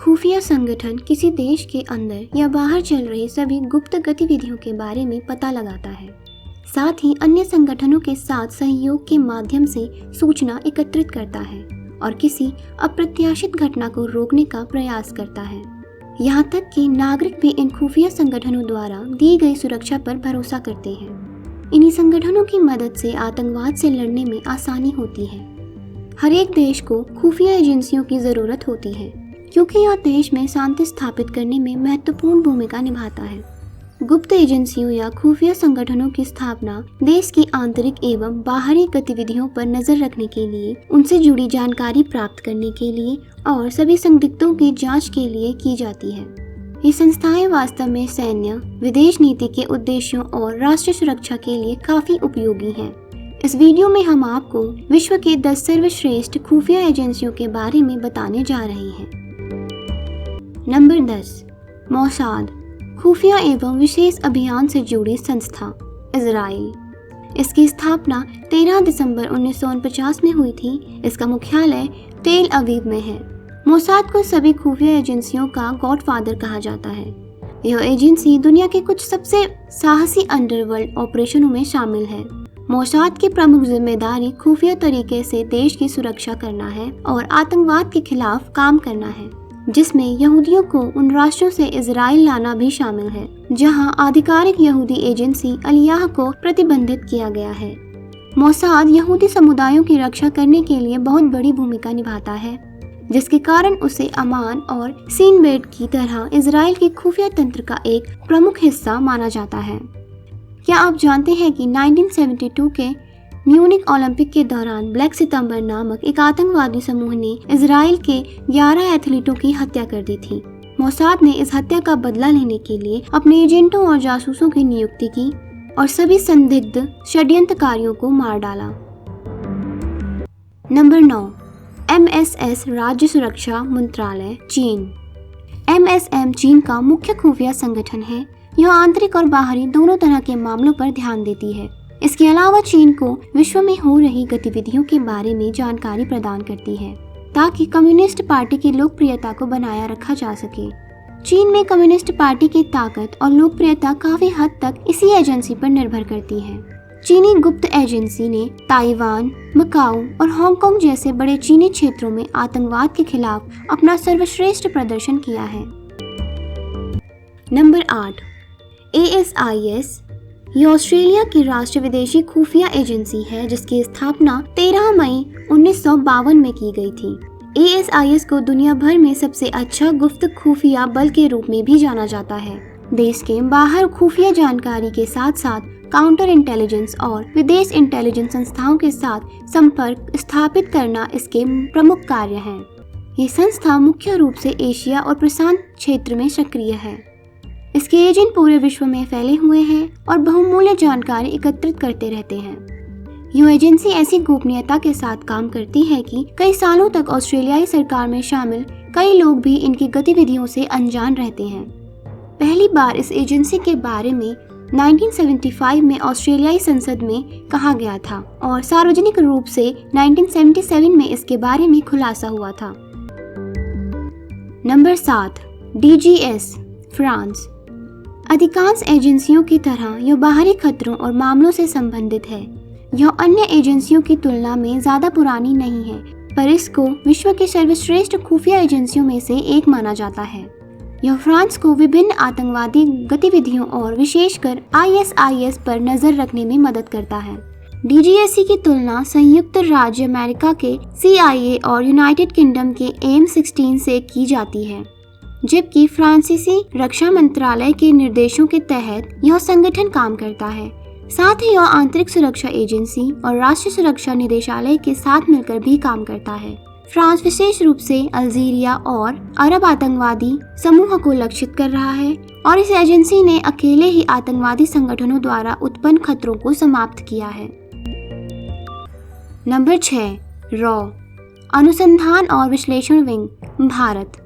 खुफिया संगठन किसी देश के अंदर या बाहर चल रही सभी गुप्त गतिविधियों के बारे में पता लगाता है। साथ ही अन्य संगठनों के साथ सहयोग के माध्यम से सूचना एकत्रित करता है और किसी अप्रत्याशित घटना को रोकने का प्रयास करता है। यहाँ तक कि नागरिक भी इन खुफिया संगठनों द्वारा दी गई सुरक्षा पर भरोसा करते हैं। इन्हीं संगठनों की मदद से आतंकवाद से लड़ने में आसानी होती है। हर एक देश को खुफिया एजेंसियों की जरूरत होती है क्योंकि यह देश में शांति स्थापित करने में महत्वपूर्ण भूमिका निभाता है। गुप्त एजेंसियों या खुफिया संगठनों की स्थापना देश की आंतरिक एवं बाहरी गतिविधियों पर नजर रखने के लिए, उनसे जुड़ी जानकारी प्राप्त करने के लिए और सभी संदिग्धों की जांच के लिए की जाती है। ये संस्थाएं वास्तव में सैन्य, विदेश नीति के उद्देश्यों और राष्ट्रीय सुरक्षा के लिए काफी उपयोगी हैं। इस वीडियो में हम आपको विश्व के 10 सर्वश्रेष्ठ खुफिया एजेंसियों के बारे में बताने जा रहे हैं। नंबर 10, मोसाद, खुफिया एवं विशेष अभियान से जुड़ी संस्था, इजराइल। इसकी स्थापना 13 दिसंबर 1949 में हुई थी। इसका मुख्यालय तेल अवीव में है। मोसाद को सभी खुफिया एजेंसियों का गॉडफादर कहा जाता है। यह एजेंसी दुनिया के कुछ सबसे साहसी अंडरवर्ल्ड ऑपरेशनों में शामिल है। मोसाद की प्रमुख जिम्मेदारी खुफिया तरीके से देश की सुरक्षा करना है और आतंकवाद के खिलाफ काम करना है, जिसमें यहूदियों को उन राष्ट्रों से इजराइल लाना भी शामिल है जहां आधिकारिक यहूदी एजेंसी अलियाह को प्रतिबंधित किया गया है। मोसाद यहूदी समुदायों की रक्षा करने के लिए बहुत बड़ी भूमिका निभाता है, जिसके कारण उसे अमान और सीनबेड की तरह इजराइल के खुफिया तंत्र का एक प्रमुख हिस्सा माना जाता है। क्या आप जानते हैं कि 1972 के म्यूनिक ओलंपिक के दौरान ब्लैक सितंबर नामक एक आतंकवादी समूह ने इजराइल के 11 एथलीटों की हत्या कर दी थी। मोसाद ने इस हत्या का बदला लेने के लिए अपने एजेंटों और जासूसों की नियुक्ति की और सभी संदिग्ध षड्यंत्रकारियों को मार डाला। नंबर 9, MSS राज्य सुरक्षा मंत्रालय, चीन। MSM चीन का मुख्य खुफिया संगठन है। यह आंतरिक और बाहरी दोनों तरह के मामलों पर ध्यान देती है। इसके अलावा चीन को विश्व में हो रही गतिविधियों के बारे में जानकारी प्रदान करती है ताकि कम्युनिस्ट पार्टी की लोकप्रियता को बनाया रखा जा सके। चीन में कम्युनिस्ट पार्टी की ताकत और लोकप्रियता काफी हद तक इसी एजेंसी पर निर्भर करती है। चीनी गुप्त एजेंसी ने ताइवान, मकाऊ और हांगकांग जैसे बड़े चीनी क्षेत्रों में आतंकवाद के खिलाफ अपना सर्वश्रेष्ठ प्रदर्शन किया है। Number 8, ASIS। ये ऑस्ट्रेलिया की राष्ट्रीय विदेशी खुफिया एजेंसी है जिसकी स्थापना 13 मई 1952 में की गई थी। ASIS को दुनिया भर में सबसे अच्छा गुप्त खुफिया बल के रूप में भी जाना जाता है। देश के बाहर खुफिया जानकारी के साथ साथ काउंटर इंटेलिजेंस और विदेश इंटेलिजेंस संस्थाओं के साथ संपर्क स्थापित करना इसके प्रमुख कार्य हैं। ये संस्था मुख्य रूप से एशिया और प्रशांत क्षेत्र में सक्रिय है। इसके एजेंट पूरे विश्व में फैले हुए हैं और बहुमूल्य जानकारी एकत्रित करते रहते हैं। यह एजेंसी ऐसी गोपनीयता के साथ काम करती है कि कई सालों तक ऑस्ट्रेलियाई सरकार में शामिल कई लोग भी इनकी गतिविधियों से अनजान रहते हैं। पहली बार इस एजेंसी के बारे में 1975 में ऑस्ट्रेलियाई संसद में कहा गया था और सार्वजनिक रूप से 1977 में इसके बारे में खुलासा हुआ था। Number 7, DGS, France. अधिकांश एजेंसियों की तरह यह बाहरी खतरों और मामलों से संबंधित है। यह अन्य एजेंसियों की तुलना में ज्यादा पुरानी नहीं है, पर इसको विश्व की सर्वश्रेष्ठ खुफिया एजेंसियों में से एक माना जाता है। यह फ्रांस को विभिन्न आतंकवादी गतिविधियों और विशेषकर ISIS पर नजर रखने में मदद करता है। DGSC की तुलना संयुक्त राज्य अमेरिका के CIA और यूनाइटेड किंगडम के M16 से की जाती है, जबकि फ्रांसीसी रक्षा मंत्रालय के निर्देशों के तहत यह संगठन काम करता है। साथ ही यह आंतरिक सुरक्षा एजेंसी और राष्ट्रीय सुरक्षा निदेशालय के साथ मिलकर भी काम करता है। फ्रांस विशेष रूप से अल्जीरिया और अरब आतंकवादी समूह को लक्षित कर रहा है और इस एजेंसी ने अकेले ही आतंकवादी संगठनों द्वारा उत्पन्न खतरों को समाप्त किया है। नंबर 6, रॉ, अनुसंधान और विश्लेषण विंग, भारत।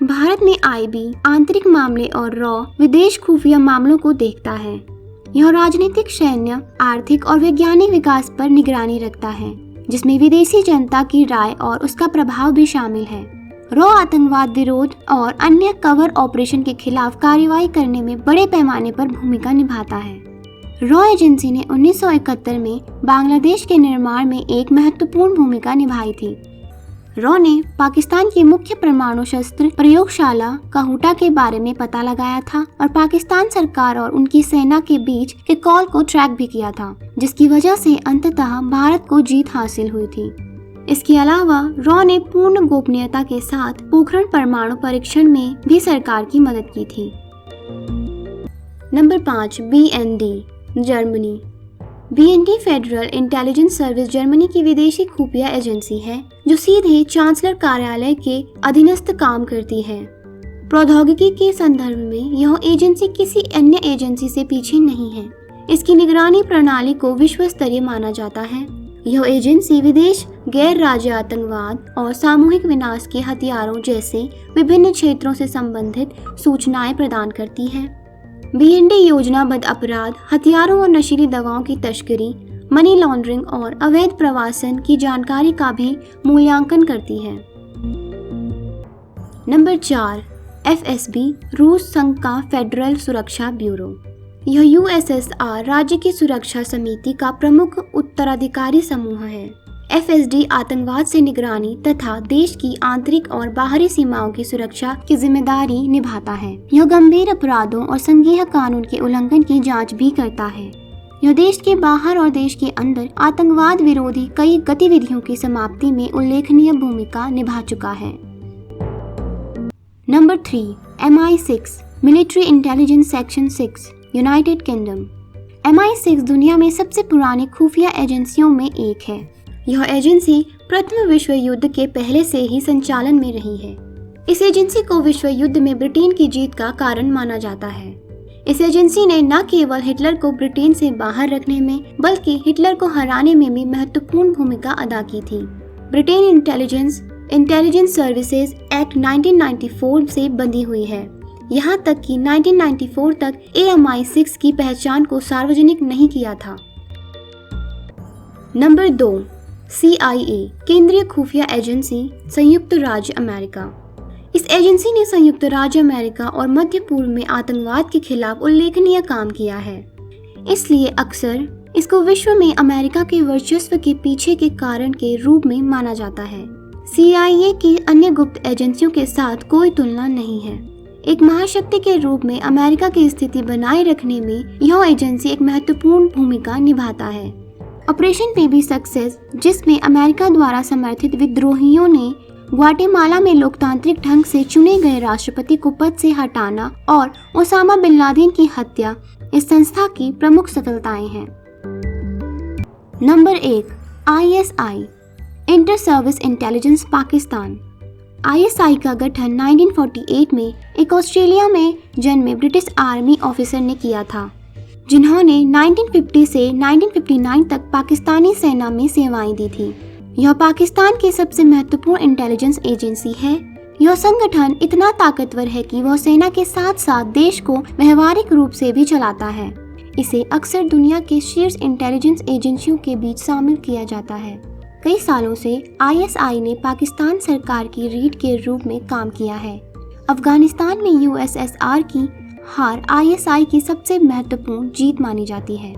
भारत में IB आंतरिक मामले और रॉ विदेश खुफिया मामलों को देखता है। यह राजनीतिक, सैन्य, आर्थिक और वैज्ञानिक विकास पर निगरानी रखता है, जिसमें विदेशी जनता की राय और उसका प्रभाव भी शामिल है। रॉ आतंकवाद विरोध और अन्य कवर ऑपरेशन के खिलाफ कार्रवाई करने में बड़े पैमाने पर भूमिका निभाता है। रॉ एजेंसी ने 1971 में बांग्लादेश के निर्माण में एक महत्वपूर्ण भूमिका निभाई थी। रॉ ने पाकिस्तान की मुख्य परमाणु शस्त्र प्रयोगशाला काहूटा के बारे में पता लगाया था और पाकिस्तान सरकार और उनकी सेना के बीच के कॉल को ट्रैक भी किया था, जिसकी वजह से अंततः भारत को जीत हासिल हुई थी। इसके अलावा रॉ ने पूर्ण गोपनीयता के साथ पोखरण परमाणु परीक्षण में भी सरकार की मदद की थी। Number 5, BND Germany. BND federal intelligence service Germany की विदेशी खुफिया एजेंसी है जो सीधे चांसलर कार्यालय के अधीनस्थ काम करती है। प्रौद्योगिकी के संदर्भ में यह एजेंसी किसी अन्य एजेंसी से पीछे नहीं है। इसकी निगरानी प्रणाली को विश्व स्तरीय माना जाता है। यह एजेंसी विदेश, गैर राज्य आतंकवाद और सामूहिक विनाश के हथियारों जैसे विभिन्न क्षेत्रों से संबंधित सूचनाएं प्रदान करती है। BND योजनाबद्ध अपराध, हथियारों और नशीली दवाओं की तस्करी, मनी लॉन्ड्रिंग और अवैध प्रवासन की जानकारी का भी मूल्यांकन करती है। नंबर 4, FSB रूस संघ का फेडरल सुरक्षा ब्यूरो। यह USSR राज्य की सुरक्षा समिति का प्रमुख उत्तराधिकारी समूह है। FSD आतंकवाद से निगरानी तथा देश की आंतरिक और बाहरी सीमाओं की सुरक्षा की जिम्मेदारी निभाता है। यह गंभीर अपराधों और संघीय कानून के उल्लंघन की जांच भी करता है। यह देश के बाहर और देश के अंदर आतंकवाद विरोधी कई गतिविधियों की समाप्ति में उल्लेखनीय भूमिका निभा चुका है। Number 3, MI6 military intelligence section 6 United kingdom. MI6 दुनिया में सबसे पुरानी खुफिया एजेंसियों में एक है। यह एजेंसी प्रथम विश्व युद्ध के पहले से ही संचालन में रही है। इस एजेंसी को विश्व युद्ध में ब्रिटेन की जीत का कारण माना जाता है। इस एजेंसी ने न केवल हिटलर को ब्रिटेन से बाहर रखने में बल्कि हिटलर को हराने में भी महत्वपूर्ण भूमिका अदा की थी। ब्रिटेन इंटेलिजेंस सर्विसेज एक्ट 1994 से बंधी हुई है। यहाँ तक कि 1994 तक MI6 की पहचान को सार्वजनिक नहीं किया था। नंबर 2, CIA केंद्रीय खुफिया एजेंसी संयुक्त राज्य अमेरिका। इस एजेंसी ने संयुक्त राज्य अमेरिका और मध्य पूर्व में आतंकवाद के खिलाफ उल्लेखनीय काम किया है। इसलिए अक्सर इसको विश्व में अमेरिका के वर्चस्व के पीछे के कारण के रूप में माना जाता है। CIA की अन्य गुप्त एजेंसियों के साथ कोई तुलना नहीं है। एक महाशक्ति के रूप में अमेरिका की स्थिति बनाए रखने में यह एजेंसी एक महत्वपूर्ण भूमिका निभाता है। ऑपरेशन बेबी सक्सेस, जिसमें अमेरिका द्वारा समर्थित विद्रोहियों ने ग्वाटेमाला में लोकतांत्रिक ढंग से चुने गए राष्ट्रपति को पद से हटाना और ओसामा बिन लादेन की हत्या, इस संस्था की प्रमुख सफलताएं हैं। Number 1, ISI inter service intelligence Pakistan. ISI का गठन 1948 में एक ऑस्ट्रेलिया में जन्मे ब्रिटिश आर्मी ऑफिसर ने किया था, जिन्होंने 1950 से 1959 तक पाकिस्तानी सेना में सेवाएं दी थी। यह पाकिस्तान की सबसे महत्वपूर्ण इंटेलिजेंस एजेंसी है। यह संगठन इतना ताकतवर है कि वह सेना के साथ साथ देश को व्यवहारिक रूप से भी चलाता है। इसे अक्सर दुनिया के शीर्ष इंटेलिजेंस एजेंसियों के बीच शामिल किया जाता है। कई सालों से ISI ने पाकिस्तान सरकार की रीढ़ के रूप में काम किया है। अफगानिस्तान में USSR की हार ISI की सबसे महत्वपूर्ण जीत मानी जाती है।